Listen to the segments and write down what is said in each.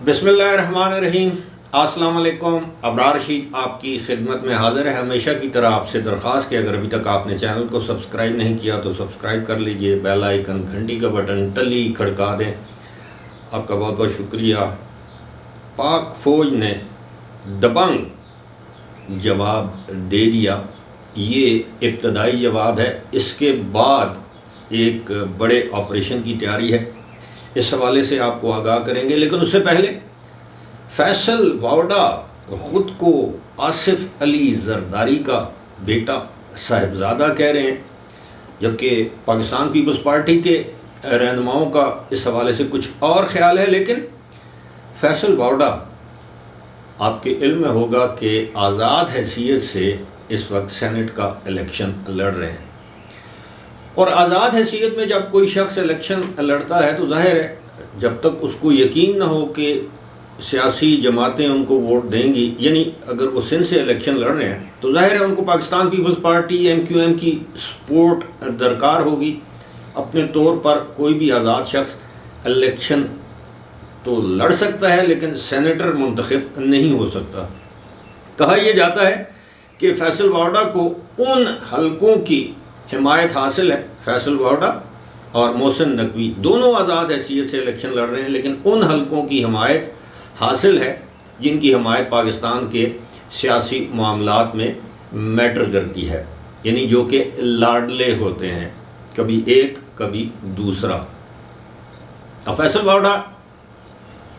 بسم اللہ الرحمن الرحیم۔ السلام علیکم۔ ابرار رشید آپ کی خدمت میں حاضر ہے۔ ہمیشہ کی طرح آپ سے درخواست کہ اگر ابھی تک آپ نے چینل کو سبسکرائب نہیں کیا تو سبسکرائب کر لیجئے، بیل آئیکن، گھنٹی کا بٹن ٹلی کھڑکا دیں۔ آپ کا بہت بہت شکریہ۔ پاک فوج نے دبنگ جواب دے دیا، یہ ابتدائی جواب ہے۔ اس کے بعد ایک بڑے آپریشن کی تیاری ہے، اس حوالے سے آپ کو آگاہ کریں گے۔ لیکن اس سے پہلے فیصل واوڈا خود کو آصف علی زرداری کا بیٹا صاحبزادہ کہہ رہے ہیں، جبکہ پاکستان پیپلز پارٹی کے رہنماؤں کا اس حوالے سے کچھ اور خیال ہے۔ لیکن فیصل واوڈا آپ کے علم میں ہوگا کہ آزاد حیثیت سے اس وقت سینٹ کا الیکشن لڑ رہے ہیں، اور آزاد حیثیت میں جب کوئی شخص الیکشن لڑتا ہے تو ظاہر ہے جب تک اس کو یقین نہ ہو کہ سیاسی جماعتیں ان کو ووٹ دیں گی، یعنی اگر وہ سندھ سے الیکشن لڑ رہے ہیں تو ظاہر ہے ان کو پاکستان پیپلز پارٹی MQM کی سپورٹ درکار ہوگی۔ اپنے طور پر کوئی بھی آزاد شخص الیکشن تو لڑ سکتا ہے لیکن سینیٹر منتخب نہیں ہو سکتا۔ کہا یہ جاتا ہے کہ فیصل واوڈا کو ان حلقوں کی حمایت حاصل ہے، فیصل واوڈا اور محسن نقوی دونوں آزاد حیثیت سے الیکشن لڑ رہے ہیں، لیکن ان حلقوں کی حمایت حاصل ہے جن کی حمایت پاکستان کے سیاسی معاملات میں میٹر کرتی ہے، یعنی جو کہ لاڈلے ہوتے ہیں، کبھی ایک کبھی دوسرا۔ اب فیصل واوڈا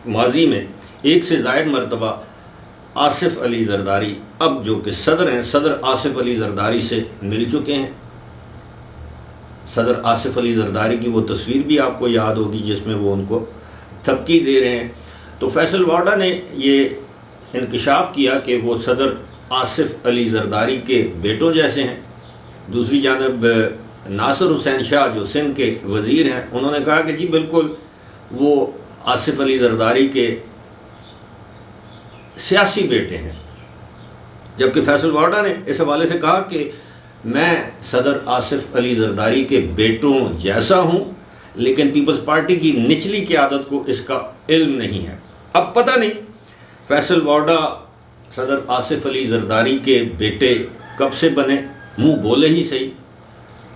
ماضی میں ایک سے زائد مرتبہ آصف علی زرداری، اب جو کہ صدر ہیں، صدر آصف علی زرداری سے مل چکے ہیں۔ صدر آصف علی زرداری کی وہ تصویر بھی آپ کو یاد ہوگی جس میں وہ ان کو تھپکی دے رہے ہیں۔ تو فیصل واوڈا نے یہ انکشاف کیا کہ وہ صدر آصف علی زرداری کے بیٹوں جیسے ہیں۔ دوسری جانب ناصر حسین شاہ جو سندھ کے وزیر ہیں، انہوں نے کہا کہ جی بالکل وہ آصف علی زرداری کے سیاسی بیٹے ہیں، جبکہ فیصل واوڈا نے اس حوالے سے کہا کہ میں صدر آصف علی زرداری کے بیٹوں جیسا ہوں، لیکن پیپلز پارٹی کی نچلی قیادت کو اس کا علم نہیں ہے۔ اب پتہ نہیں فیصل واوڈا صدر آصف علی زرداری کے بیٹے کب سے بنے، منہ بولے ہی صحیح،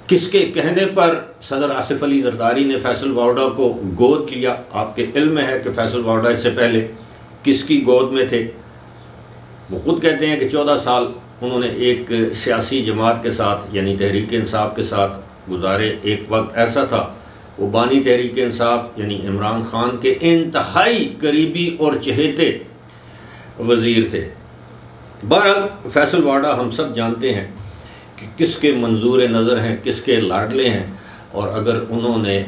کس کے کہنے پر صدر آصف علی زرداری نے فیصل واوڈا کو گود لیا۔ آپ کے علم میں ہے کہ فیصل واوڈا اس سے پہلے کس کی گود میں تھے۔ وہ خود کہتے ہیں کہ 14 سال انہوں نے ایک سیاسی جماعت کے ساتھ یعنی تحریک انصاف کے ساتھ گزارے۔ ایک وقت ایسا تھا وہ بانی تحریک انصاف یعنی عمران خان کے انتہائی قریبی اور چہیتے وزیر تھے۔ بہرحال فیصل واوڈا ہم سب جانتے ہیں کہ کس کے منظور نظر ہیں، کس کے لاڈلے ہیں، اور اگر انہوں نے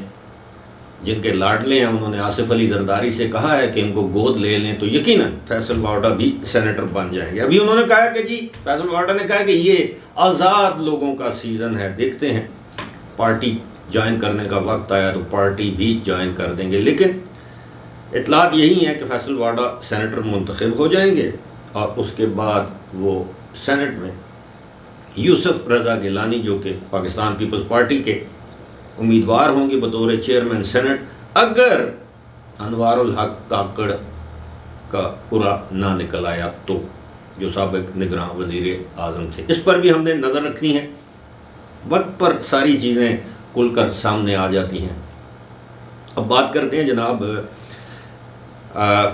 جن کے لاڈلے ہیں انہوں نے آصف علی زرداری سے کہا ہے کہ ان کو گود لے لیں تو یقیناً فیصل واوڈا بھی سینیٹر بن جائیں گے۔ ابھی انہوں نے کہا کہ جی فیصل واوڈا نے کہا کہ یہ آزاد لوگوں کا سیزن ہے، دیکھتے ہیں پارٹی جوائن کرنے کا وقت آیا تو پارٹی بھی جوائن کر دیں گے۔ لیکن اطلاعات یہی ہیں کہ فیصل واوڈا سینیٹر منتخب ہو جائیں گے اور اس کے بعد وہ سینٹ میں یوسف رضا گیلانی جو کہ پاکستان پیپلز پارٹی کے امیدوار ہوں گے بطور چیئرمین سینٹ، اگر انوار الحق کاکڑ کا پورا نہ نکل آیا تو، جو سابق نگراں وزیر اعظم تھے۔ اس پر بھی ہم نے نظر رکھنی ہے، وقت پر ساری چیزیں کھل کر سامنے آ جاتی ہیں۔ اب بات کرتے ہیں جناب،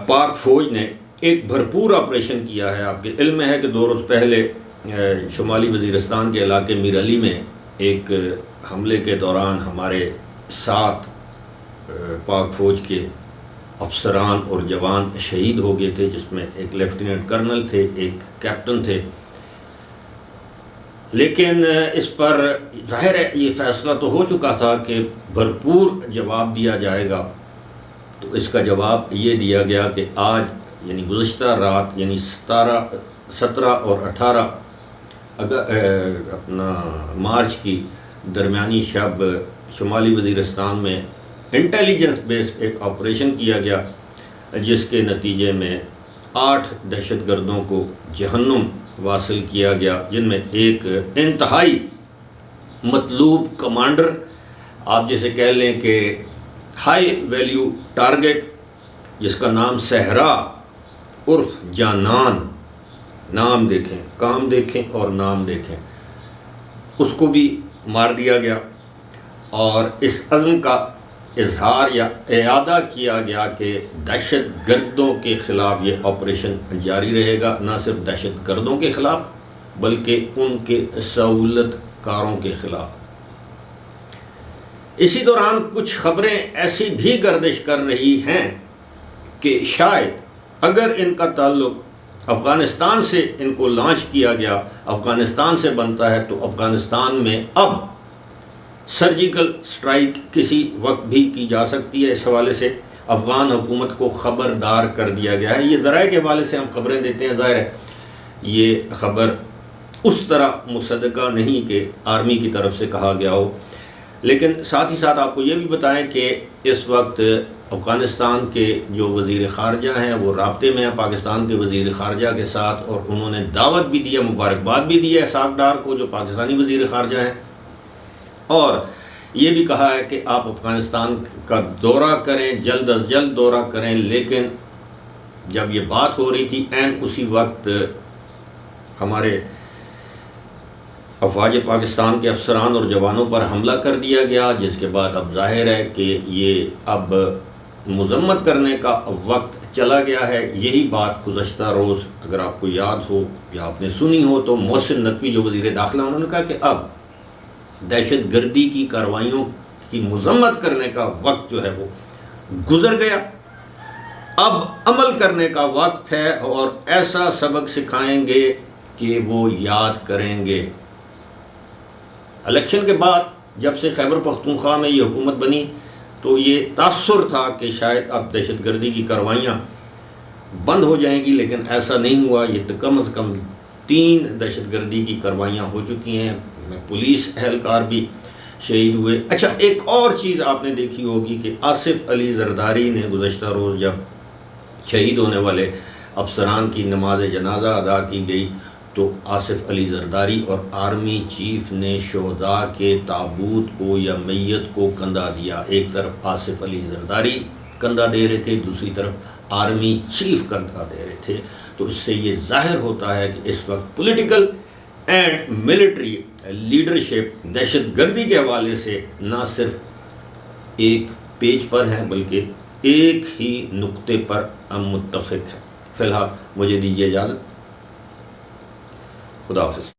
پاک فوج نے ایک بھرپور آپریشن کیا ہے۔ آپ کے علم میں ہے کہ 2 روز پہلے شمالی وزیرستان کے علاقے میر علی میں ایک حملے کے دوران ہمارے 7 پاک فوج کے افسران اور جوان شہید ہو گئے تھے، جس میں ایک لیفٹیننٹ کرنل تھے، ایک کیپٹن تھے۔ لیکن اس پر ظاہر ہے یہ فیصلہ تو ہو چکا تھا کہ بھرپور جواب دیا جائے گا، تو اس کا جواب یہ دیا گیا کہ آج یعنی گزشتہ رات یعنی 17 اور 18 مارچ کی درمیانی شب شمالی وزیرستان میں انٹیلیجنس بیسڈ ایک آپریشن کیا گیا، جس کے نتیجے میں 8 دہشت گردوں کو جہنم واصل کیا گیا، جن میں ایک انتہائی مطلوب کمانڈر، آپ جیسے کہہ لیں کہ ہائی ویلیو ٹارگٹ جس کا نام صحرا عرف جانان، نام دیکھیں، کام دیکھیں اور نام دیکھیں، اس کو بھی مار دیا گیا، اور اس عزم کا اظہار یا اعادہ کیا گیا کہ دہشت گردوں کے خلاف یہ آپریشن جاری رہے گا، نہ صرف دہشت گردوں کے خلاف بلکہ ان کے سہولت کاروں کے خلاف۔ اسی دوران کچھ خبریں ایسی بھی گردش کر رہی ہیں کہ شاید اگر ان کا تعلق افغانستان سے ان کو لانچ کیا گیا، افغانستان سے بنتا ہے، تو افغانستان میں اب سرجیکل سٹرائک کسی وقت بھی کی جا سکتی ہے۔ اس حوالے سے افغان حکومت کو خبردار کر دیا گیا ہے۔ یہ ذرائع کے حوالے سے ہم خبریں دیتے ہیں، ظاہر ہے یہ خبر اس طرح مصدقہ نہیں کہ آرمی کی طرف سے کہا گیا ہو، لیکن ساتھ ہی ساتھ آپ کو یہ بھی بتائیں کہ اس وقت افغانستان کے جو وزیر خارجہ ہیں وہ رابطے میں ہیں پاکستان کے وزیر خارجہ کے ساتھ، اور انہوں نے دعوت بھی دی ہے، مبارکباد بھی دی ہے اسحاق ڈار کو جو پاکستانی وزیر خارجہ ہیں، اور یہ بھی کہا ہے کہ آپ افغانستان کا دورہ کریں، جلد از جلد دورہ کریں۔ لیکن جب یہ بات ہو رہی تھی عین اسی وقت ہمارے افواج پاکستان کے افسران اور جوانوں پر حملہ کر دیا گیا، جس کے بعد اب ظاہر ہے کہ یہ اب مذمت کرنے کا وقت چلا گیا ہے۔ یہی بات گزشتہ روز اگر آپ کو یاد ہو یا آپ نے سنی ہو تو محسن نقوی جو وزیر داخلہ، انہوں نے کہا کہ اب دہشت گردی کی کارروائیوں کی مذمت کرنے کا وقت جو ہے وہ گزر گیا، اب عمل کرنے کا وقت ہے، اور ایسا سبق سکھائیں گے کہ وہ یاد کریں گے۔ الیکشن کے بعد جب سے خیبر پختونخوا میں یہ حکومت بنی تو یہ تاثر تھا کہ شاید اب دہشت گردی کی کارروائیاں بند ہو جائیں گی، لیکن ایسا نہیں ہوا۔ یہ کم از کم 3 دہشت گردی کی کارروائیاں ہو چکی ہیں، پولیس اہلکار بھی شہید ہوئے۔ اچھا، ایک اور چیز آپ نے دیکھی ہوگی کہ آصف علی زرداری نے گزشتہ روز جب شہید ہونے والے افسران کی نماز جنازہ ادا کی گئی تو آصف علی زرداری اور آرمی چیف نے شہداء کے تابوت کو یا میت کو کندھا دیا۔ ایک طرف آصف علی زرداری کندھا دے رہے تھے، دوسری طرف آرمی چیف کندھا دے رہے تھے، تو اس سے یہ ظاہر ہوتا ہے کہ اس وقت پولیٹیکل اینڈ ملٹری لیڈرشپ دہشت گردی کے حوالے سے نہ صرف ایک پیج پر ہیں بلکہ ایک ہی نقطے پر ہم متفق ہیں۔ فی الحال مجھے دیجیے اجازت، خدا حافظ۔